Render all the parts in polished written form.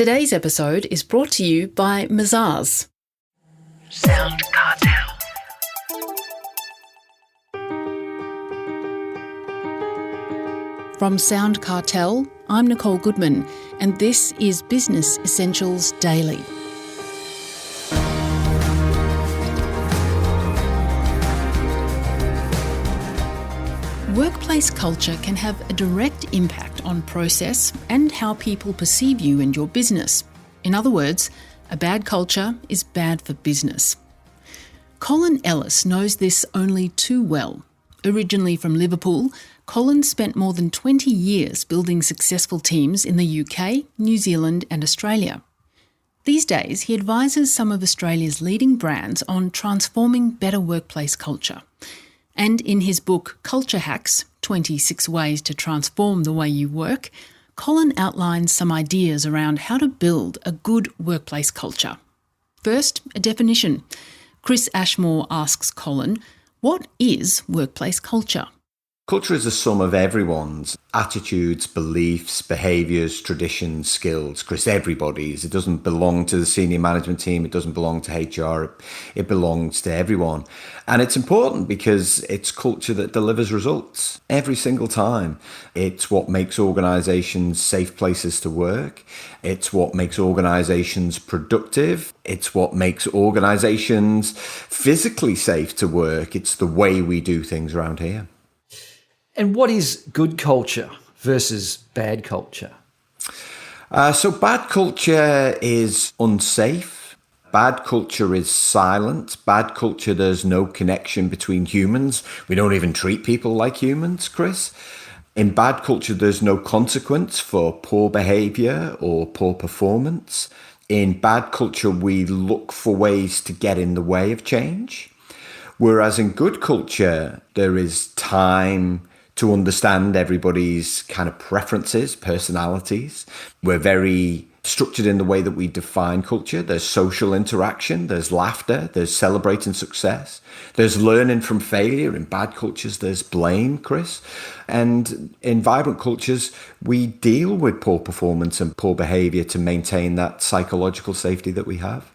Today's episode is brought to you by Mazars. SoundCartel. From SoundCartel, I'm Nicole Goodman, and this is Business Essentials Daily. Workplace culture can have a direct impact on process and how people perceive you and your business. In other words, a bad culture is bad for business. Colin Ellis knows this only too well. Originally from Liverpool, Colin spent more than 20 years building successful teams in the UK, New Zealand and Australia. These days, he advises some of Australia's leading brands on transforming better workplace culture. And in his book Culture Hacks, 26 Ways to Transform the Way You Work, Colin outlines some ideas around how to build a good workplace culture. First, a definition. Chris Ashmore asks Colin, what is workplace culture? Culture is a sum of everyone's attitudes, beliefs, behaviours, traditions, skills. Chris, everybody's. It doesn't belong to the senior management team. It doesn't belong to HR. It belongs to everyone. And it's important because it's culture that delivers results every single time. It's what makes organisations safe places to work. It's what makes organisations productive. It's what makes organisations physically safe to work. It's the way we do things around here. And what is good culture versus bad culture? So bad culture is unsafe. Bad culture is silent. Bad culture, there's no connection between humans. We don't even treat people like humans, Chris. In bad culture, there's no consequence for poor behaviour or poor performance. In bad culture, we look for ways to get in the way of change. Whereas in good culture, there is time to understand everybody's kind of preferences, personalities. We're very structured in the way that we define culture. There's social interaction, there's laughter, there's celebrating success, there's learning from failure. In bad cultures, there's blame, Chris. And in vibrant cultures, we deal with poor performance and poor behaviour to maintain that psychological safety that we have.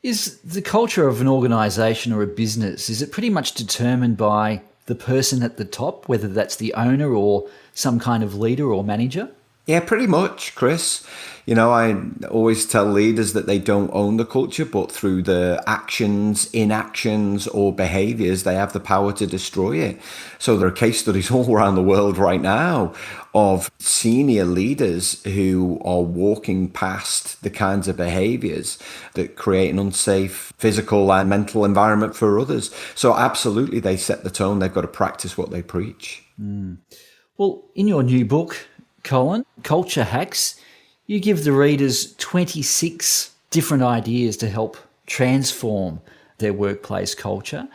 Is the culture of an organisation or a business, is it pretty much determined by the person at the top, whether that's the owner or some kind of leader or manager? Yeah, pretty much, Chris. You know, I always tell leaders that they don't own the culture, but through the actions, inactions, or behaviours, they have the power to destroy it. So there are case studies all around the world right now of senior leaders who are walking past the kinds of behaviours that create an unsafe physical and mental environment for others. So absolutely, they set the tone. They've got to practice what they preach. Well, in your new book, Colin, Culture Hacks, you give the readers 26 different ideas to help transform their workplace culture.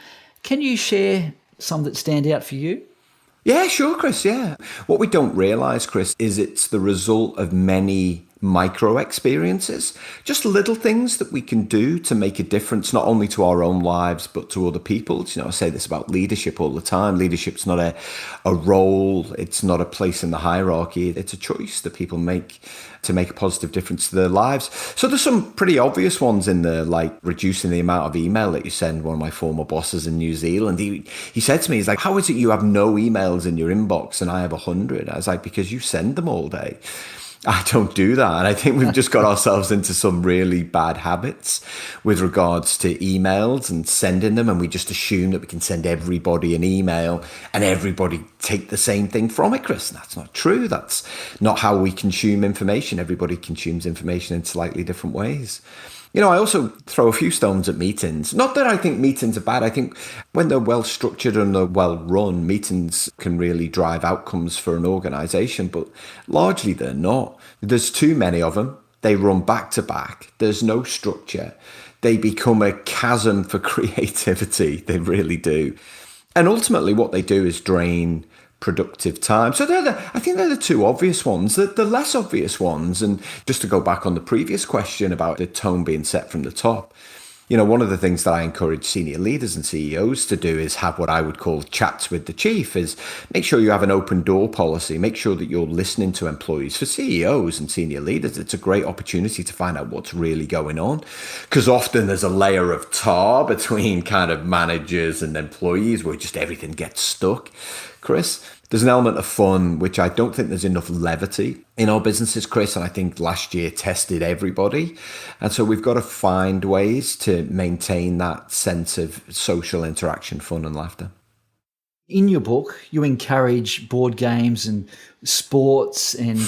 Can you share some that stand out for you? Yeah, sure, Chris, yeah. What we don't realise, Chris, is it's the result of many micro experiences, just little things that we can do to make a difference, not only to our own lives, but to other people's. You know, I say this about leadership all the time. Leadership's not a role. It's not a place in the hierarchy. It's a choice that people make to make a positive difference to their lives. So there's some pretty obvious ones in there, like reducing the amount of email that you send. One of my former bosses in New Zealand, he said to me, he's like, how is it you have no emails in your inbox and I have 100? I was like, because you send them all day. I don't do that. And I think we've just got ourselves into some really bad habits with regards to emails and sending them. And we just assume that we can send everybody an email and everybody take the same thing from it, Chris. And that's not true. That's not how we consume information. Everybody consumes information in slightly different ways. You know, I also throw a few stones at meetings. Not that I think meetings are bad. I think when they're well structured and they're well run, meetings can really drive outcomes for an organisation, but largely they're not. There's too many of them. They run back to back. There's no structure. They become a chasm for creativity. They really do. And ultimately what they do is drain productive time. So I think they're the two obvious ones. The less obvious ones, and just to go back on the previous question about the tone being set from the top, One of the things that I encourage senior leaders and CEOs to do is have what I would call chats with the chief, is make sure you have an open door policy, make sure that you're listening to employees. For CEOs and senior leaders, it's a great opportunity to find out what's really going on, because often there's a layer of tar between kind of managers and employees where just everything gets stuck. Chris, there's an element of fun, which I don't think there's enough levity in our businesses, Chris, and I think last year tested everybody. And so we've got to find ways to maintain that sense of social interaction, fun and laughter. In your book, you encourage board games and sports and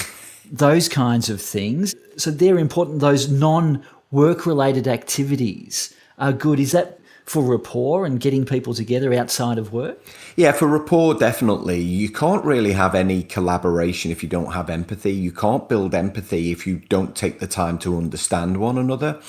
those kinds of things. So they're important. Those non-work-related activities are good. Is that for rapport and getting people together outside of work? Yeah, for rapport, definitely. You can't really have any collaboration if you don't have empathy. You can't build empathy if you don't take the time to understand one another.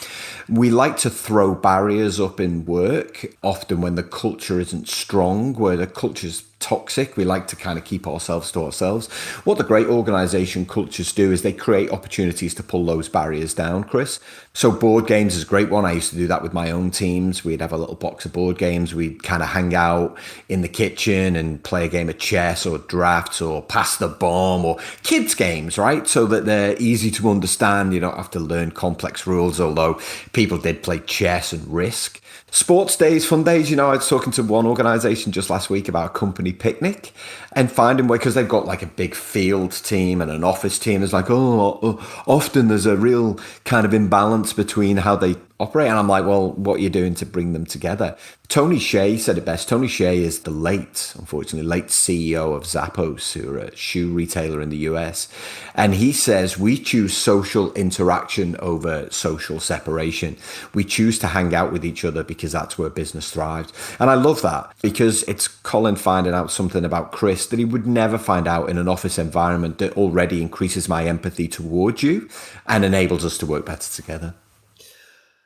We like to throw barriers up in work, often when the culture isn't strong, where the culture's toxic. We like to kind of keep ourselves to ourselves. What the great organization cultures do is they create opportunities to pull those barriers down, Chris. So board games is a great one. I used to do that with my own teams. We'd have a little box of board games. We'd kind of hang out in the kitchen and play a game of chess or drafts or pass the bomb or kids games, right? So that they're easy to understand. You don't have to learn complex rules, although people did play chess and Risk. Sports days, fun days. I was talking to one organization just last week about a company picnic and finding way, because they've got like a big field team and an office team. It's like, often there's a real kind of imbalance between how they operate. And I'm like, well, what are you doing to bring them together? Tony Hsieh said it best. Tony Hsieh is the late CEO of Zappos, who are a shoe retailer in the US. And he says, we choose social interaction over social separation. We choose to hang out with each other because that's where business thrives. And I love that, because it's Colin finding out something about Chris that he would never find out in an office environment that already increases my empathy towards you and enables us to work better together.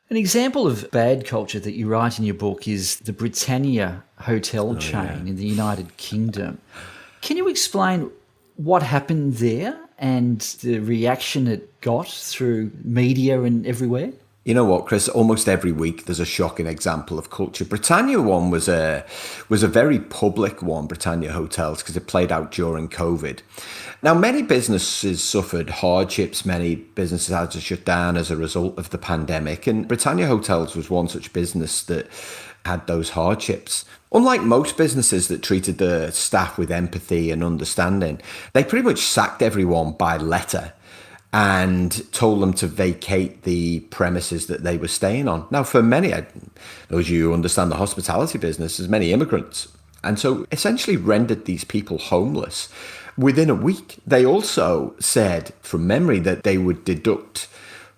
An example of bad culture that you write in your book is the Britannia hotel chain in the United Kingdom. Can you explain what happened there and the reaction it got through media and everywhere? You know what, Chris? Almost every week there's a shocking example of culture. Britannia one was a very public one, Britannia Hotels, because it played out during COVID. Now, many businesses suffered hardships. Many businesses had to shut down as a result of the pandemic. And Britannia Hotels was one such business that had those hardships. Unlike most businesses that treated the staff with empathy and understanding, they pretty much sacked everyone by letter and told them to vacate the premises that they were staying on. Now, for many, those of you who understand the hospitality business, there's many immigrants. And so essentially rendered these people homeless within a week. They also said, from memory, that they would deduct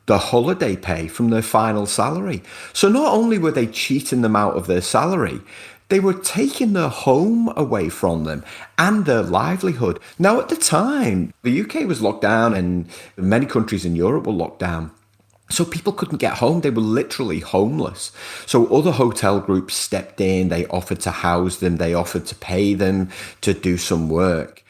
the holiday pay from their final salary. So not only were they cheating them out of their salary, they were taking their home away from them and their livelihood. Now, at the time, the UK was locked down and many countries in Europe were locked down. So people couldn't get home. They were literally homeless. So other hotel groups stepped in. They offered to house them. They offered to pay them to do some work.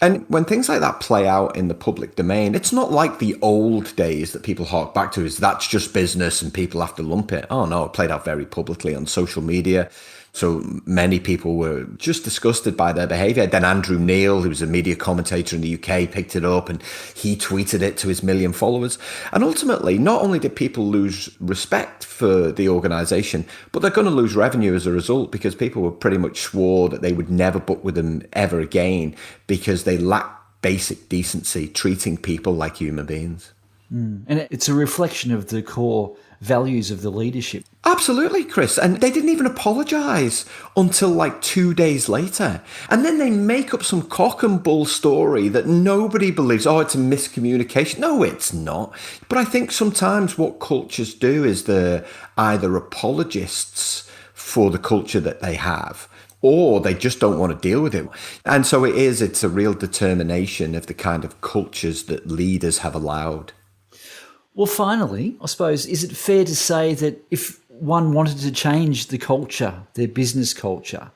And when things like that play out in the public domain, it's not like the old days that people hark back to, is that's just business and people have to lump it. Oh no, it played out very publicly on social media. So many people were just disgusted by their behaviour. Then Andrew Neil, who was a media commentator in the UK, picked it up and he tweeted it to his 1 million followers. And ultimately, not only did people lose respect for the organisation, but they're going to lose revenue as a result, because people were pretty much swore that they would never book with them ever again because they lacked basic decency, treating people like human beings. And it's a reflection of the core values of the leadership. Absolutely, Chris. And they didn't even apologise until like 2 days later. And then they make up some cock and bull story that nobody believes. Oh, it's a miscommunication. No, it's not. But I think sometimes what cultures do is they're either apologists for the culture that they have, or they just don't want to deal with it. And so it's a real determination of the kind of cultures that leaders have allowed. Well, finally, I suppose, is it fair to say that if one wanted to change the culture, their business culture,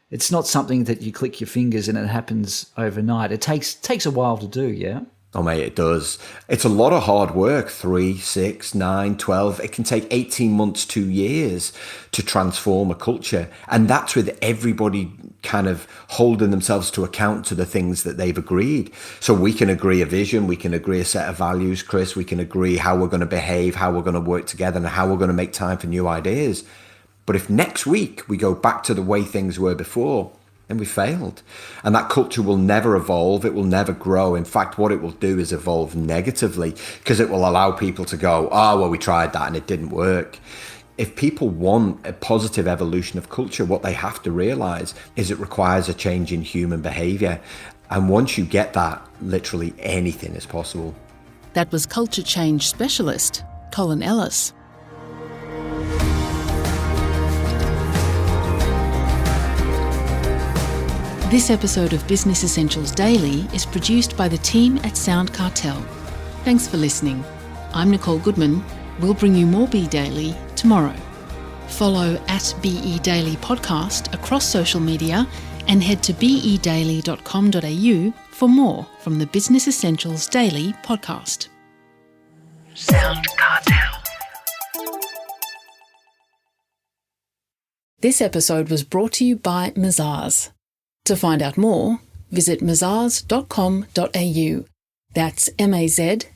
it's not something that you click your fingers and it happens overnight? It takes a while to do, yeah? Oh, mate, it does. It's a lot of hard work, 3, 6, 9, 12. It can take 18 months, 2 years to transform a culture. And that's with everybody kind of holding themselves to account to the things that they've agreed. So we can agree a vision, we can agree a set of values, Chris, we can agree how we're going to behave, how we're going to work together, and how we're going to make time for new ideas. But if next week we go back to the way things were before, then we failed. And that culture will never evolve. It will never grow. In fact, what it will do is evolve negatively, because it will allow people to go, oh, well, we tried that and it didn't work. If people want a positive evolution of culture, what they have to realize is it requires a change in human behavior. And once you get that, literally anything is possible. That was culture change specialist Colin Ellis. This episode of Business Essentials Daily is produced by the team at SoundCartel. Thanks for listening. I'm Nicole Goodman. We'll bring you more Be Daily tomorrow. Follow at BE Daily Podcast across social media and head to bedaily.com.au for more from the Business Essentials Daily podcast. SoundCartel. This episode was brought to you by Mazars. To find out more, visit mazars.com.au. That's mazars.com.au.